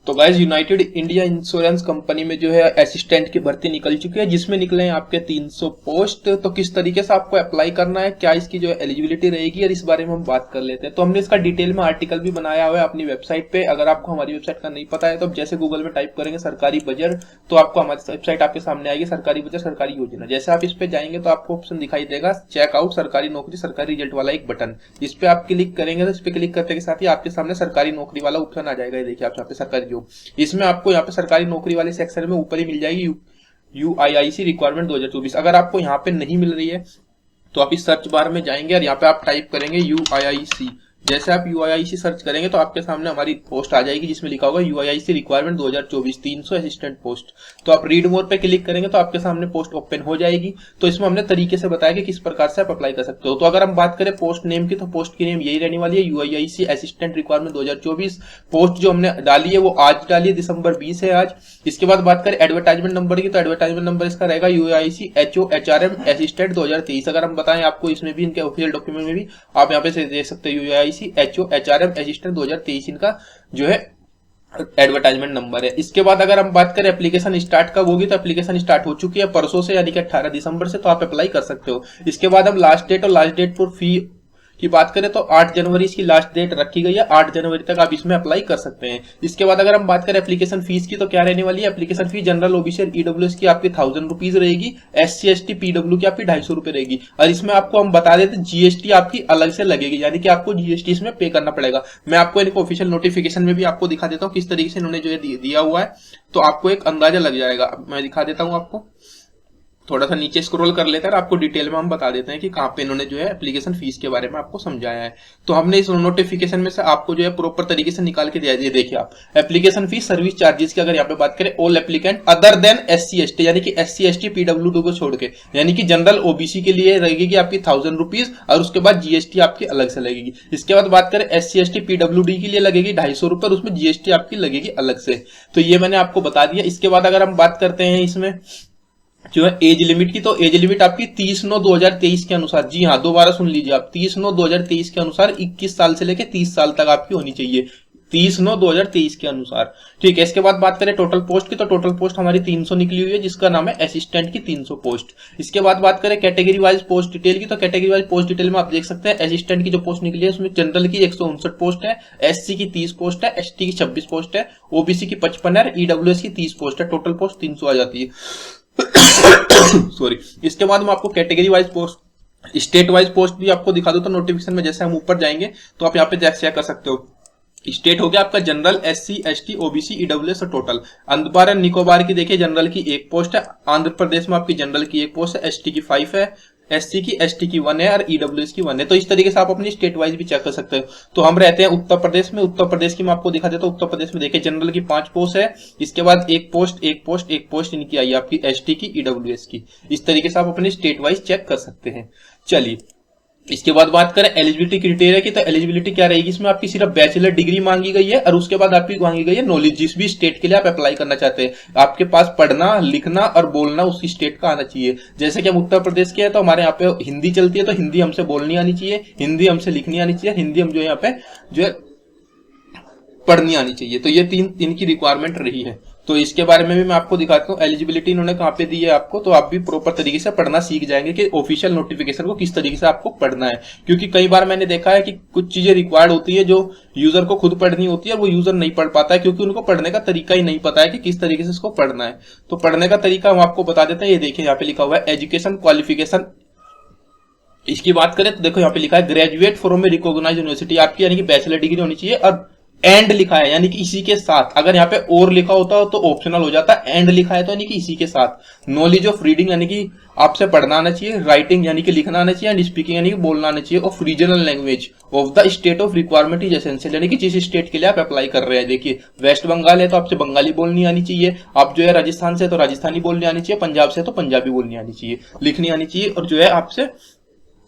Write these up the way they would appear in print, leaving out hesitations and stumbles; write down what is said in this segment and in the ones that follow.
तो guys United India insurance company में जो है असिस्टेंट की भर्ती निकल चुकी है, जिसमें निकले हैं आपके 300 पोस्ट। तो किस तरीके से आपको अप्लाई करना है, क्या इसकी जो है एलिजिबिलिटी रहेगी, और इस बारे में हम बात कर लेते हैं। तो हमने इसका डिटेल में आर्टिकल भी बनाया हुआ है अपनी वेबसाइट पे। अगर आपको हमारी वेबसाइट का नहीं पता है तो जैसे गूगल में टाइप करेंगे सरकारी बजट, तो आपको हमारी वेबसाइट आपके सामने आएगी, सरकारी बजट सरकारी योजना। जैसे आप इस पे जाएंगे तो आपको ऑप्शन दिखाई देगा चेकआउट सरकारी नौकरी सरकारी रिजल्ट वाला एक बटन। इस पे आप क्लिक करेंगे तो इस पे क्लिक करने के साथ ही आपके सामने सरकारी नौकरी वाला ऑप्शन आ जाएगा। देखिए आप यहाँ पे सरकारी जॉब, इसमें आपको यहाँ पे सरकारी नौकरी वाले सेक्शन में ऊपर ही मिल जाएगी यूआईआईसी रिक्वायरमेंट 2024। अगर आपको यहाँ पे नहीं मिल रही है तो आप इस सर्च बार में जाएंगे और यहाँ पे आप टाइप करेंगे यूआईआईसी। जैसे आप यूआईआईसी सर्च करेंगे तो आपके सामने हमारी पोस्ट आ जाएगी जिसमें लिखा होगा यूआईआईसी रिक्वायरमेंट 2024 300 असिस्टेंट पोस्ट। तो आप रीड मोर पे क्लिक करेंगे तो आपके सामने पोस्ट ओपन हो जाएगी। तो इसमें हमने तरीके से बताया कि किस प्रकार से आप अप्लाई कर सकते हो। तो अगर हम बात करें पोस्ट नेम की, तो पोस्ट की नेम यही रहने वाली है, यूआईआईसी असिस्टेंट रिक्वायरमेंट 2024। पोस्ट जो हमने डाली है वो आज डाली है, दिसंबर 20 है आज। इसके बाद बात करें एडवर्टाइजमेंट नंबर की, तो एडवर्टाइजमेंट नंबर इसका रहेगा यूआईआईसी HOHRM असिस्टेंट 2023। अगर हम बताएं आपको इसमें भी, इनके ऑफिशियल डॉक्यूमेंट में भी आप यहाँ पे देख सकते हैं यूआईआईसी HOHRM असिस्टेंट 2023 इनका जो है एडवर्टाइजमेंट नंबर है। इसके बाद अगर हम बात करें एप्लीकेशन स्टार्ट कब होगी, तो एप्लीकेशन स्टार्ट हो चुकी है परसों से, यानी कि 18 दिसंबर से। तो आप अप्लाई कर सकते हो। इसके बाद हम लास्ट डेट और लास्ट डेट फॉर फी की बात करें तो 8 जनवरी इसकी लास्ट डेट रखी गई है। 8 जनवरी तक आप इसमें अप्लाई कर सकते हैं। इसके बाद अगर हम बात करें एप्लीकेशन फीस की, तो क्या रहने वाली है, एप्लीकेशन फीस जनरल ओबीसी और ईडब्ल्यूएस की आपकी 1000 रुपीज रहेगी, SC ST PW की आपकी 250 रुपए रहेगी। और इसमें आपको हम बता देते जीएसटी आपकी अलग से लगेगी, यानी कि आपको जीएसटी इसमें पे करना पड़ेगा। मैं आपको इनको ऑफिशियल नोटिफिकेशन में भी आपको दिखा देता हूँ किस तरीके से इन्होंने जो है दिया हुआ है, तो आपको एक अंदाजा लग जाएगा। मैं दिखा देता हूँ आपको, थोड़ा सा नीचे स्क्रॉल कर लेते हैं, आपको डिटेल में हम बता देते हैं कि कहाँ पे इन्होंने जो है एप्लीकेशन फीस के बारे में आपको समझाया है। तो हमने इस नोटिफिकेशन में से आपको जो है प्रॉपर तरीके से निकाल के दिया है। देखिए आप एप्लीकेशन फीस सर्विस चार्जेस की अगर यहाँ पे बात करें, all applicant other than SC ST, यानी कि SC ST PW को छोड़ के, यानी कि जनरल ओबीसी के लिए रहेगी आपकी 1000 रुपीज, और उसके बाद जीएसटी आपकी अलग से लगेगी। इसके बाद बात करें SC ST PWD के लिए लगेगी 250 रुपए, और उसमें जीएसटी आपकी लगेगी अलग से। तो ये मैंने आपको बता दिया। इसके बाद अगर हम बात करते हैं इसमें जो है एज लिमिट की, तो एज लिमिट आपकी 30/9/2023 के अनुसार, जी हाँ दोबारा सुन लीजिए आप, 30/9/2023 के अनुसार 21 साल से लेकर 30 साल तक आपकी होनी चाहिए, 30/9/2023 के अनुसार। ठीक है। इसके बाद बात करें टोटल पोस्ट की, तो टोटल पोस्ट हमारी 300 निकली हुई है, जिसका नाम है असिस्टेंट की 300 पोस्ट। इसके बाद बात करें कैटेगरी वाइज पोस्ट डिटेल की, तो कैटेगरी वाइज पोस्ट डिटेल में आप देख सकते हैं असिस्टेंट की जो पोस्ट निकली है उसमें जनरल की 159 पोस्ट है, SC की 30 पोस्ट है, ST की 26 पोस्ट है, OBC की 55 है, EWS की 30 पोस्ट है। टोटल पोस्ट 300 आ जाती है। सॉरी। इसके बाद मैं आपको category wise post, state wise post भी आपको दिखा दूं। तो नोटिफिकेशन में जैसे हम ऊपर जाएंगे तो आप यहाँ पे चेक कर सकते हो। स्टेट हो गया आपका general, SC ST OBC EWS और टोटल। अंडमान एंड निकोबार की देखिए जनरल की 1 पोस्ट है, आंध्र प्रदेश में आपकी जनरल की 1 पोस्ट है, ST की 5 है, SC की ST की 1 है, और EWS की 1 है। तो इस तरीके से आप अपनी स्टेट वाइज भी चेक कर सकते हो। तो हम रहते हैं उत्तर प्रदेश में, उत्तर प्रदेश की मैं आपको दिखा देता हूँ। उत्तर प्रदेश में देखिए जनरल की 5 पोस्ट है, इसके बाद 1 पोस्ट इनकी आई है आपकी ST की EWS की। इस तरीके से आप अपनी स्टेट वाइज चेक कर सकते हैं। चलिए इसके बाद बात करें एलिजिबिलिटी क्राइटेरिया की, तो एलिजिबिलिटी क्या रहेगी, इसमें आपकी सिर्फ बैचलर डिग्री मांगी गई है, और उसके बाद आपकी मांगी गई है नॉलेज, जिस भी स्टेट के लिए आप अप्लाई करना चाहते हैं आपके पास पढ़ना लिखना और बोलना उसी स्टेट का आना चाहिए। जैसे कि हम उत्तर प्रदेश के हैं तो हमारे यहाँ पे हिंदी चलती है, तो हिंदी हमसे बोलनी आनी चाहिए, हिंदी हमसे लिखनी आनी चाहिए, हिंदी हम जो यहाँ पे जो है पढ़नी आनी चाहिए। तो ये 3 इनकी रिक्वायरमेंट रही है। तो इसके बारे में भी मैं आपको दिखाता हूँ एलिजिबिलिटी इन्होंने कहाँ पे दी है आपको, तो आप भी प्रॉपर तरीके से पढ़ना सीख जाएंगे कि ऑफिशियल नोटिफिकेशन को किस तरीके से आपको पढ़ना है। क्योंकि कई बार मैंने देखा है कि कुछ चीजें रिक्वायर्ड होती है जो यूजर को खुद पढ़नी होती है, और वो यूजर नहीं पढ़ पाता है क्योंकि उनको पढ़ने का तरीका ही नहीं पता है कि किस तरीके से इसको पढ़ना है। तो पढ़ने का तरीका हम आपको बता देते हैं। ये देखिए यहाँ पे लिखा हुआ है एजुकेशन क्वालिफिकेशन। इसकी बात करें तो देखो यहाँ पे लिखा है graduate from a recognised university आपकी, यानी कि बैचलर डिग्री होनी चाहिए, और एंड लिखा है यानी कि इसी के साथ। अगर यहाँ पे और लिखा होता हो तो ऑप्शनल हो जाता, एंड लिखा है तो यानी कि इसी के साथ। नॉलेज ऑफ रीडिंग यानी कि आपसे पढ़ना आना चाहिए, राइटिंग यानी कि लिखना आना चाहिए, एंड स्पीकिंग यानी कि बोलना आना चाहिए, of regional language of the state of requirement is essential, यानी कि जिस स्टेट के लिए आप अप्लाई कर रहे हैं। देखिए वेस्ट बंगाल है तो आपसे बंगाली बोलनी आनी चाहिए, आप जो है राजस्थान से तो राजस्थानी बोलनी आनी चाहिए, पंजाब से तो पंजाबी बोलनी आनी चाहिए, लिखनी आनी चाहिए, और जो है आपसे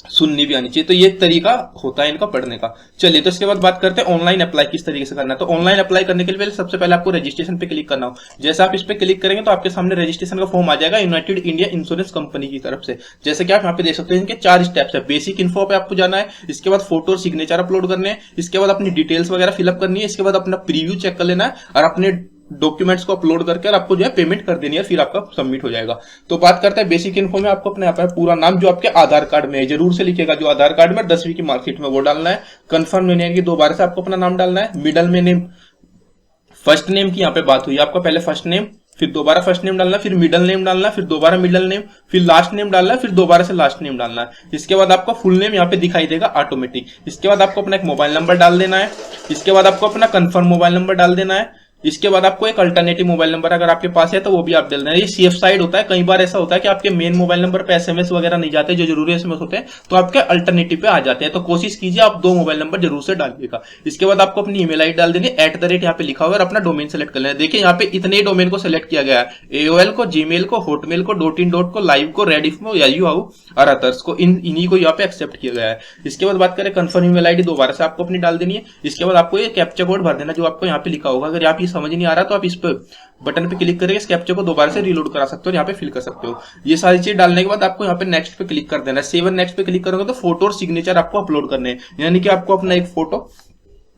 सुननी भी आनी चाहिए। तो ये तरीका होता है इनका पढ़ने का। चलिए, तो इसके बाद बात करते हैं ऑनलाइन अप्लाई किस तरीके से करना है। तो ऑनलाइन अप्लाई करने के लिए सबसे पहले आपको रजिस्ट्रेशन पे क्लिक करना हो। जैसे आप इस पे क्लिक करेंगे तो आपके सामने रजिस्ट्रेशन का फॉर्म आ जाएगा यूनाइटेड इंडिया इंश्योरेंस कंपनी की तरफ से। जैसे कि आप यहाँ पे देख सकते हैं, इनके 4 स्टेप्स है। बेसिक इन्फो पे आपको जाना है, इसके बाद फोटो और सिग्नेचर अपलोड करने हैं, इसके बाद अपनी डिटेल्स वगैरह फिलअप करनी है, इसके बाद अपना प्रीव्यू चेक कर लेना है और अपने डॉक्यूमेंट्स को अपलोड करके आपको जो है पेमेंट कर देनी है, फिर आपका सबमिट हो जाएगा। तो बात करते हैं बेसिक इन्फो में। आपको अपने यहाँ पर पूरा नाम जो आपके आधार कार्ड में है जरूर से लिखेगा, जो आधार कार्ड में 10वीं की मार्कशीट में वो डालना है। कंफर्म लेने की 2 बार से आपको अपना नाम डालना है। मिडल में नेम, फर्स्ट नेम की यहाँ पे बात हुई आपका, पहले फर्स्ट नेम, फिर दोबारा फर्स्ट नेम डालना, फिर मिडल नेम डालना, फिर दोबारा मिडल नेम, फिर लास्ट नेम डालना, फिर दोबारा से लास्ट नेम डालना है। इसके बाद आपका फुल नेम यहाँ पे दिखाई देगा ऑटोमेटिक। इसके बाद आपको अपना एक मोबाइल नंबर डाल देना है। इसके बाद आपको अपना कंफर्म मोबाइल नंबर डाल देना है। इसके बाद आपको एक अल्टरनेटिव मोबाइल नंबर अगर आपके पास है तो वो भी आप डाल देना। ये सेफ साइड होता है। कई बार ऐसा होता है कि आपके मेन मोबाइल नंबर पे एसएमएस वगैरह नहीं जाते, जो जरूरी एसएमएस होते हैं, तो आपके अल्टरनेटिव पे आ जाते हैं। तो कोशिश कीजिए आप 2 मोबाइल नंबर जरूर से डालिएगा। इसके बाद आपको अपनी ईमेल आईडी डाल देनी, @ यहाँ पे लिखा हुआ है, और अपना डोमेन सेलेक्ट कर लेना। देखिए यहाँ पे इतने डोमेन को सेलेक्ट किया गया है, AOL को, जीमेल को, हॉटमेल को, .in को, लाइव को, रेडिफ को, याहू और अदर्स को, इन्हीं को यहाँ पे एक्सेप्ट किया गया है। इसके बाद बात करें कंफर्म ईमेल आईडी, दोबारा से आपको अपनी डाल देनी है। इसके बाद आपको ये कैप्चा कोड भर देना जो आपको यहाँ पे लिखा होगा। अगर आप ये समझ नहीं आ रहा तो आप इस पे बटन पे क्लिक करके इस कैप्चा को दोबारा से रीलोड करा सकते हो, यहाँ पे फिल कर सकते हो। ये सारी चीज डालने के बाद आपको यहाँ पे नेक्स्ट पे क्लिक कर देना है। 7 नेक्स्ट पे क्लिक करोगे तो फोटो और सिग्नेचर आपको अपलोड करने हैं। यानी कि आपको अपना एक फोटो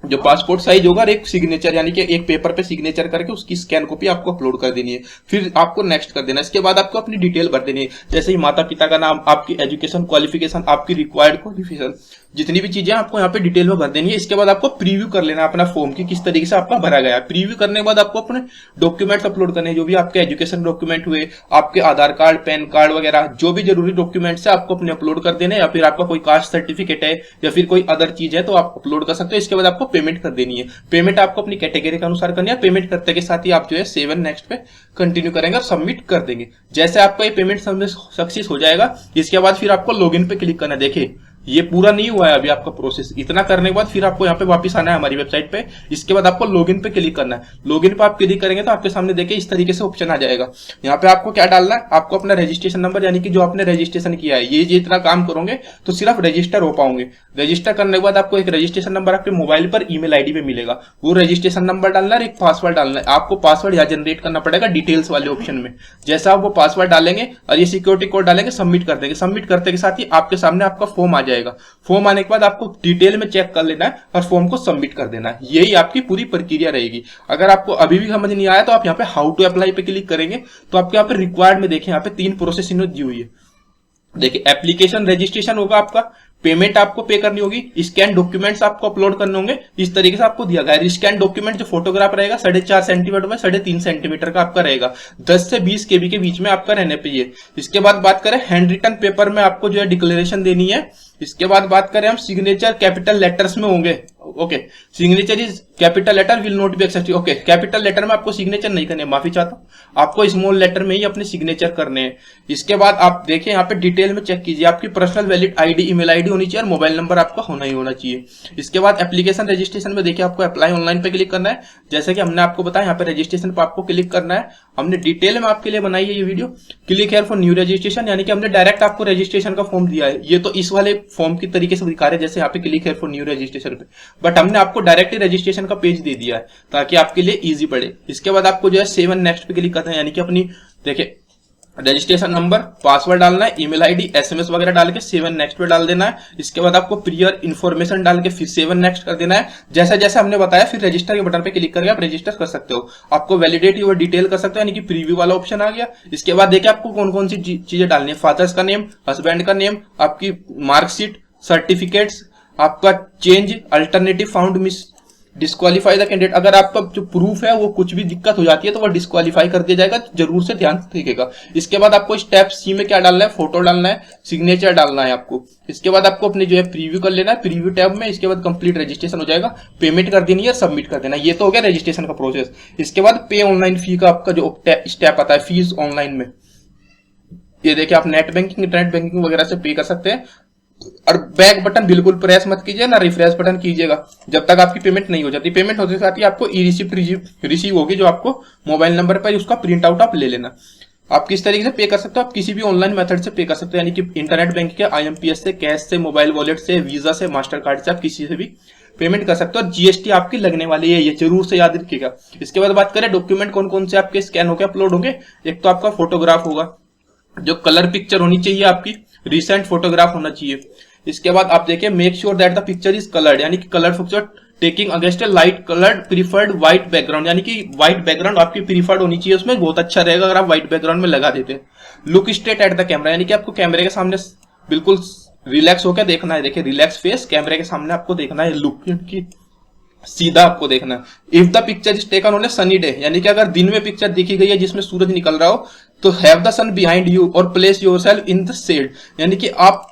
जो पासपोर्ट साइज होगा और एक सिग्नेचर, यानी कि एक पेपर पे सिग्नेचर करके उसकी स्कैन कॉपी आपको अपलोड कर देनी है। फिर आपको नेक्स्ट कर देना है। इसके बाद आपको अपनी डिटेल भर देनी है, जैसे ही माता पिता का नाम, आपकी एजुकेशन क्वालिफिकेशन, आपकी रिक्वायर्ड क्वालिफिकेशन, जितनी भी चीजें आपको यहाँ पे डिटेल में भर देनी है। इसके बाद आपको प्रीव्यू कर लेना अपना फॉर्म की किस तरीके से आपका भरा गया है। प्रीव्यू करने के बाद आपको अपने डॉक्यूमेंट्स अपलोड करने हैं, जो भी आपके एजुकेशन डॉक्यूमेंट हुए, आपके आधार कार्ड, पैन कार्ड वगैरह जो भी जरूरी डॉक्यूमेंट्स है आपको अपने अपलोड कर देने, या फिर आपका कोई कास्ट सर्टिफिकेट है या फिर कोई अदर चीज है तो आप अपलोड कर सकते हो। इसके बाद आपको पेमेंट कर देनी है। पेमेंट आपको अपनी कैटेगरी के अनुसार करनी है। पेमेंट करते के साथ ही आप जो है 7 नेक्स्ट पे कंटिन्यू करेंगे और सबमिट कर देंगे। जैसे आपका ये पेमेंट सक्सेस हो जाएगा, इसके बाद फिर आपको लॉगिन पे क्लिक करना है। देखिए ये पूरा नहीं हुआ है अभी आपका प्रोसेस। इतना करने के बाद फिर आपको यहाँ पे वापस आना है हमारी वेबसाइट पे। इसके बाद आपको लॉगिन पे क्लिक करना है। लॉगिन पे आप क्लिक करेंगे तो आपके सामने देखिए इस तरीके से ऑप्शन आ जाएगा। यहाँ पे आपको क्या डालना है, आपको अपना रजिस्ट्रेशन नंबर, यानी कि जो आपने रजिस्ट्रेशन किया है, ये जितना काम करोगे तो सिर्फ रजिस्टर हो पाओगे। रजिस्टर करने के बाद आपको एक रजिस्ट्रेशन नंबर आपके मोबाइल पर ईमेल आईडी पे मिलेगा, वो रजिस्ट्रेशन नंबर डालना है, एक पासवर्ड डालना है। आपको पासवर्ड यहाँ जनरेट करना पड़ेगा डिटेल्स वाले ऑप्शन में। जैसा आप वो पासवर्ड डालेंगे और ये सिक्योरिटी कोड डालेंगे, सबमिट कर देंगे। सबमिट करते के साथ ही आपके सामने आपका फॉर्म आ जाएगा। फॉर्म आने के बाद आपको डिटेल में चेक कर लेना है और फॉर्म को सबमिट कर देना है। यही आपकी पूरी प्रक्रिया रहेगी। अगर आपको अभी भी समझ नहीं आया तो आप यहाँ पे हाउ टू अप्लाई पे क्लिक करेंगे तो आपके यहाँ पे रिक्वायर्ड में देखिए यहाँ पे 3 प्रोसेस इन्होंने दी हुई है। देखिए एप्लीकेशन रजिस्ट्रेशन होगा आपका, पेमेंट आपको पे करनी होगी, स्कैन डॉक्यूमेंट्स आपको अपलोड करने होंगे। इस तरीके से आपको दिया गया है। स्कैन डॉक्यूमेंट जो फोटोग्राफ रहेगा 4.5 सेंटीमीटर में 3.5 सेंटीमीटर का आपका रहेगा, 10 से 20 KB के बीच में आपका रहने पे ये। इसके बाद बात करें हैंड रिटन पेपर में आपको जो है डिक्लेरेशन देनी है। इसके बाद बात करें हम सिग्नेचर कैपिटल लेटर्स में होंगे। Okay, signature is capital letter will not be accepted. Okay, capital letter में आपको सिग्नेचर नहीं करने, माफी चाहता हूँ, आपको स्मॉल लेटर में ही अपने सिग्नेचर करने हैं। इसके बाद आप देखिए यहाँ पे डिटेल में चेक कीजिए, आपकी personal valid ID, email ID होनी चाहिए और मोबाइल नंबर आपका होना ही होना चाहिए। इसके बाद एप्लीकेशन रजिस्ट्रेशन में देखिए आपको अप्लाई ऑनलाइन पे क्लिक करना है। जैसे कि हमने आपको बताया यहाँ पे रजिस्ट्रेशन पे आपको क्लिक करना है। हमने डिटेल में आपके लिए बनाई है ये video. Click here for new registration, यानी कि हमने डायरेक्ट आपको रजिस्ट्रेशन का फॉर्म दिया है। ये तो इस वाले फॉर्म की तरीके से दिखा रहे हैं जैसे यहाँ पे click here for new registration पे, बट हमने आपको डायरेक्ट रजिस्ट्रेशन का पेज दे दिया है ताकि आपके लिए इजी पड़े। इसके बाद आपको जो है 7 नेक्स्ट पे क्लिक करना है, यानी कि अपनी देखिए रजिस्ट्रेशन नंबर, पासवर्ड डालना है, ईमेल आईडी, एसएमएस वगैरह डाल के 7 नेक्स्ट पे डाल देना है। इसके बाद आपको प्रियर इन्फॉर्मेशन डाल के फिर 7 नेक्स्ट कर देना है। जैसा जैसा हमने बताया फिर रजिस्टर के बटन पे क्लिक करके आप रजिस्टर कर सकते हो। आपको वैलिडेट योर डिटेल कर सकते हो, यानी कि प्रीव्यू वाला ऑप्शन आ गया। इसके बाद देखिए आपको कौन कौन सी चीजें डालनी है, फादर्स का नेम, हस्बैंड का नेम, आपकी मार्कशीट, सर्टिफिकेट्स, आपका change, alternative found miss, disqualify the candidate. अगर आपका जो प्रूफ है वो कुछ भी दिक्कत हो जाती है तो वो डिस्क्वालीफाई कर दिया जाएगा, जरूर से ध्यान रखिएगा। इसके बाद आपको स्टेप सी में क्या डालना है, फोटो डालना है, सिग्नेचर डालना है आपको। इसके बाद आपको अपने जो है प्रीव्यू कर लेना है, प्रीव्यू टैब में। इसके बाद कंप्लीट रजिस्ट्रेशन हो जाएगा, पेमेंट कर देनी है, सबमिट कर देना। ये तो हो गया रजिस्ट्रेशन का प्रोसेस। इसके बाद पे ऑनलाइन फी का आपका जो स्टेप आता है, फीस ऑनलाइन में, ये देखिए आप नेट बैंकिंग, इंटरनेट बैंकिंग वगैरह से पे कर सकते हैं। और बैक बटन बिल्कुल प्रेस मत कीजिए ना, रिफ्रेश बटन कीजिएगा जब तक आपकी पेमेंट नहीं हो जाती। पेमेंट होते साथ ही आपको ई रिसिप्ट रिसीव होगी, जो आपको मोबाइल नंबर पर उसका प्रिंट आउट आप ले लेना। आप किस तरीके से पे कर सकते हो, आप किसी भी ऑनलाइन मेथड से पे कर सकते हो, यानी कि इंटरनेट बैंक के, IMPS से, कैश से, मोबाइल वॉलेट से, वीजा से, मास्टर कार्ड से, आप किसी से भी पेमेंट कर सकते हो। और GST आपकी लगने वाली है, ये जरूर से याद रखिएगा। इसके बाद बात करें डॉक्यूमेंट कौन कौन से आपके स्कैन होकर अपलोड होंगे। एक तो आपका फोटोग्राफ होगा, जो कलर पिक्चर होनी चाहिए आपकी, रिसेंट फोटोग्राफ होना चाहिए। इसके बाद आप देखिए make sure that the picture is coloured, यानी कि colour picture taking against a light coloured preferred white background, यानी कि व्हाइट बैकग्राउंड आपकी प्रीफर्ड होनी चाहिए, उसमें बहुत अच्छा रहेगा अगर आप व्हाइट बैकग्राउंड में लगा देते हैं। Look straight at the camera, यानी कि आपको कैमरे के सामने बिल्कुल रिलैक्स होकर देखना है। देखिए रिलैक्स फेस, कैमरे के सामने आपको देखना है, लुक की सीधा आपको देखना है। If the picture is taken on A sunny day, यानी कि अगर दिन में पिक्चर देखी गई है जिसमें सूरज निकल रहा हो, तो have the sun behind you और place yourself in the shade, यानी कि आप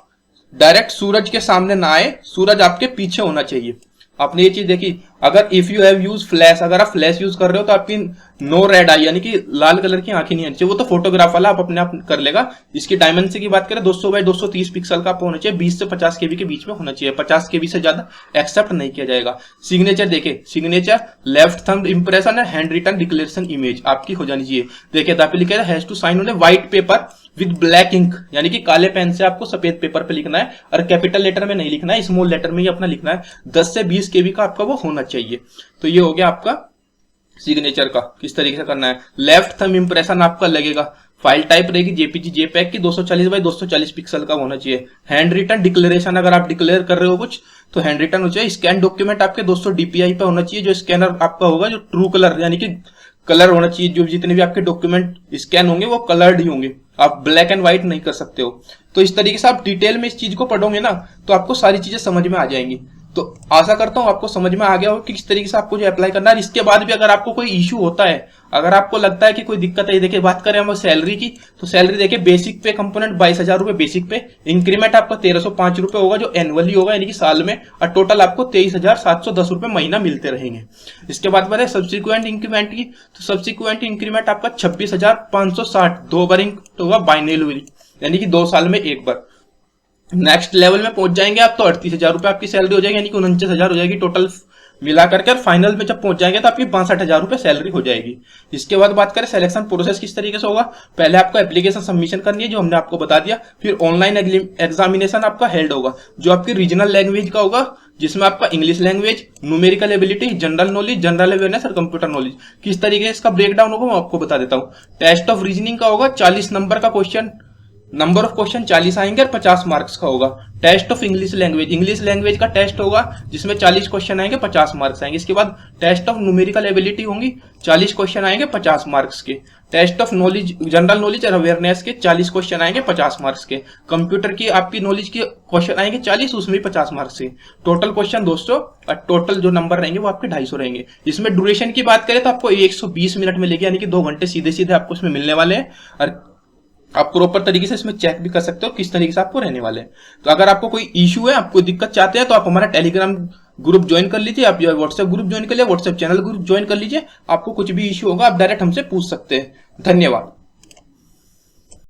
डायरेक्ट सूरज के सामने ना आए, सूरज आपके पीछे होना चाहिए। आपने ये चीज देखी। अगर if you have use flash, अगर आप फ्लैश यूज कर रहे हो तो आपकी नो रेड आई, यानी कि लाल कलर की आंखें नहीं आनी चाहिए। वो तो फोटोग्राफ वाला आप अपने आप कर लेगा। इसकी डायमेंशन की बात करें 200 बाई 230 पिक्सल का होना चाहिए, 20 से 50 केबी के बीच में होना चाहिए। 50 केबी से ज्यादा एक्सेप्ट नहीं किया जाएगा। सिग्नेचर देखे, सिग्नेचर लेफ्ट थंब इंप्रेशन है, हैंड रिटन डिक्लेरेशन इमेज आपकी हो जानी चाहिए। देखिए यहाँ पे लिखा है has to sign on a white paper with black ink, यानी कि काले पेन से आपको सफेद पेपर पे लिखना है, और कैपिटल लेटर में नहीं लिखना है, स्मॉल लेटर में ही अपना लिखना है। 10 से 20 केबी का आपका वो होना चाहिए। तो ये हो गया आपका सिग्नेचर का, किस तरीके से करना है। लेफ्ट थंब इंप्रेशन आपका लगेगा, फाइल टाइप रहेगी JPG JPEG की, 240 बाई 240 पिक्सल का होना चाहिए। हैंड रिटन डिक्लेरेशन, अगर आप डिक्लेयर कर रहे हो कुछ तो हैंड रिटन हो चाहिए। स्कैन डॉक्यूमेंट आपके 200 DPI पे होना चाहिए। जो स्कैनर आपका होगा जो ट्रू कलर, यानी कि कलर होना चाहिए। जो जितने भी आपके डॉक्यूमेंट स्कैन होंगे वो कलर्ड ही होंगे, आप ब्लैक एंड व्हाइट नहीं कर सकते हो। तो इस तरीके से आप डिटेल में इस चीज को पढ़ोगे ना तो आपको सारी चीजें समझ में आ जाएंगी। तो आशा करता हूं आपको समझ में आ गया हो कि किस तरीके से आपको जो अप्लाई करना है। इसके बाद भी अगर आपको कोई इश्यू होता है, अगर आपको लगता है कि कोई दिक्कत है, देखिए बात करें हम सैलरी की, तो सैलरी देखिए बेसिक पे कंपोनेंट 22,000 रुपए बेसिक पे, इंक्रीमेंट आपका 1305 रुपए होगा जो एनुअली होगा, यानी कि साल में, और टोटल आपको 23,710 रुपए महीना मिलते रहेंगे। इसके बाद बात है सब्सिक्वेंट इंक्रीमेंट की, तो सब्सिक्वेंट इंक्रीमेंट आपका 26,560 दो बार होगा बाइनरी, यानी कि 2 साल में एक बार। नेक्स्ट लेवल में पहुंच जाएंगे आप तो 38,000 रुपए आपकी सैलरी हो जाएगी, यानी कि 49,000 हो जाएगी टोटल मिला करके। और फाइनल में जब पहुंच जाएंगे तो आपकी 62,000 रुपए सैलरी हो जाएगी। इसके बाद बात करें सिलेक्शन प्रोसेस किस तरीके से होगा। पहले आपको एप्लीकेशन सबमिशन करनी है जो हमने आपको बता दिया, फिर ऑनलाइन एग्जामिनेशन आपका हेल्ड होगा जो आपकी रीजनल लैंग्वेज का होगा, जिसमें आपका English language, numerical ability, general knowledge, general awareness और कंप्यूटर नॉलेज। किस तरीके से इसका ब्रेकडाउन होगा मैं आपको बता देता हूँ। टेस्ट ऑफ रीजनिंग का होगा 40 नंबर का क्वेश्चन, नंबर ऑफ क्वेश्चन 40 आएंगे और 50 मार्क्स का होगा। टेस्ट ऑफ इंग्लिश लैंग्वेज का टेस्ट होगा जिसमें 40 क्वेश्चन आएंगे, 50 मार्क्स आएंगे। इसके बाद टेस्ट ऑफ न्यूमेरिकल एबिलिटी होंगी, 40 क्वेश्चन आएंगे, 50 मार्क्स के। Test of knowledge, general knowledge और अवेयरनेस के 40 क्वेश्चन आएंगे, 50 मार्क्स के। कंप्यूटर की आपकी नॉलेज के क्वेश्चन आएंगे 40, उसमें 50 मार्क्स के। टोटल क्वेश्चन 200 और टोटल जो नंबर रहेंगे वो आपके 250 रहेंगे। इसमें ड्यूरेशन की बात करें तो आपको 120 मिनट मिलेगी, यानी कि 2 घंटे सीधे सीधे आपको इसमें मिलने वाले हैं। और आप प्रॉपर तरीके से इसमें चेक भी कर सकते हो किस तरीके से आपको रहने वाले हैं। तो अगर आपको कोई इश्यू है, आपको दिक्कत चाहते हैं, तो आप हमारा टेलीग्राम ग्रुप ज्वाइन कर लीजिए, आप व्हाट्सएप ग्रुप ज्वाइन कर लीजिए, व्हाट्सएप चैनल ग्रुप ज्वाइन कर लीजिए। आपको कुछ भी इश्यू होगा आप डायरेक्ट हमसे पूछ सकते हैं। धन्यवाद।